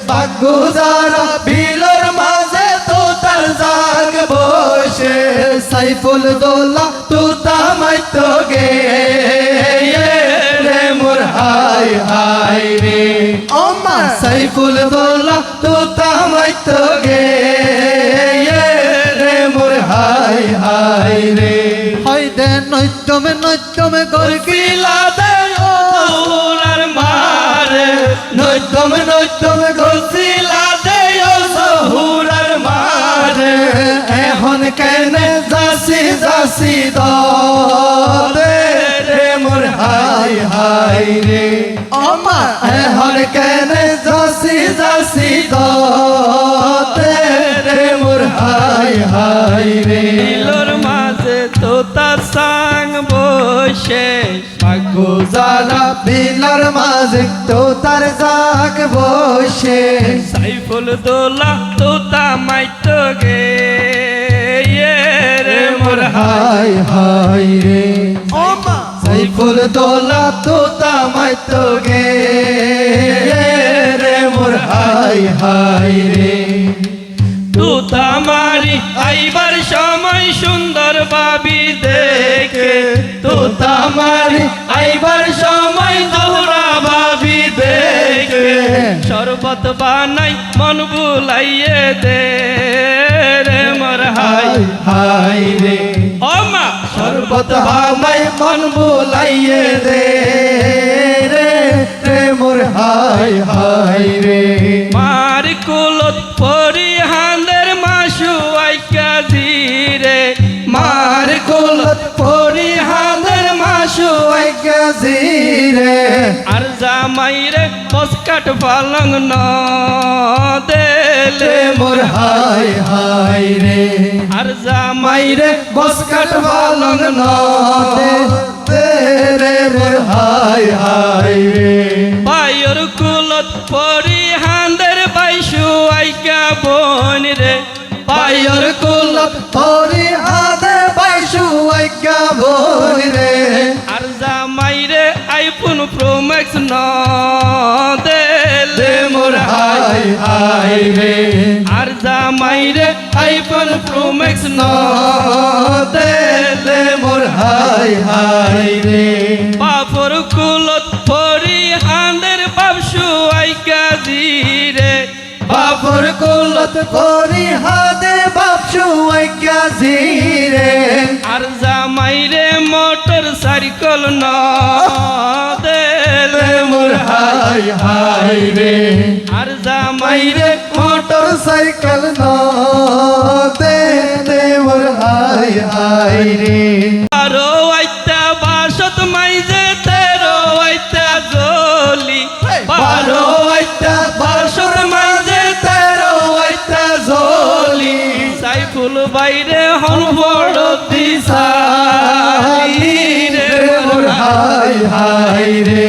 বাগুজারা বিলর মাঝে তোতার জাগ বসে সাইফুল দৌলা তুতা মাইতো গে রে মোর হাই হাই রে ওমা সাইফুল দৌলা তুতা মাইতো গে রে মোর হাই হাই রে হয় দে নৈত্যমে গরকিলা দে ওর মারে নৈত্যমে গরকিলা দে ও সহুরার মারে এখন কেনে যাসি দে রে মোর হাই হাই রে ওমা এখন কেনে যাসি দে রে মোর হাই হাই রে বিলর মাঝে তোতার সাং বসে বাগুজারা বিলর মাঝে তোতার জাগ বসে সাইফুল দৌলা তোতা মাইতো গে রে মোর হাই হাই রে ওমা সাইফুল দৌলা তোতা মাইতো গে রে মোর হাই হাই রে তুতা মারি আইবার সময় সুন্দর ভাবি দেখে তোতা মারি আইবার সময় তোরা ভাবি দেখে শরবত বানাই মন বুলাইয়ে দে রে মোর হাই হাই রে ও মা শরবত হামাই মন বুলাইয়ে দে রে মোর হাই হাই রে মার কুলত পরি হাঁদের মাসু আইকা ধীরে মার কুলত পরি হাঁদের মাসু জিরে আর জামাইরে বসকাট পালং ন দেলে রে মোর হাই হাই রে আর জামাই মাইরে বস কাটবালং ন দে রে মোর হাই হাই রে বায়ুর কুলত পরি হাঁদের বাইশু আইকা বোন রে পায়র কুলত পরি হাতে বাইশু আইকা বই রে আর জামাইরে আইফোন প্রো ম্যাক্স ন দেলে রে মোর হাই হাই রে আর জামাইরে আইফোন প্রো ম্যাক্স ন দে মোর হাই হাই রে বাপর কুলত পরি হাঁদের বাপসু আইকা ধীরে বাপর কুলত পরি হাতে বাপসু আইকা জিরে আর জামাইরে মোটর সাইকেল ন দেলে রে মোর হাই হাই রে আর জামাইরে মাইরে মোটর সাইকেল ন দে মোর হাই হাই রে আরো আইতা বাসত মাইজে তেরো আইতা জলি বারো আইতা বাসর মাঝে তেরো আইতা জলি সাইফুল বাইরে হন বড় দিশালি রে রে মোর হাই হাই রে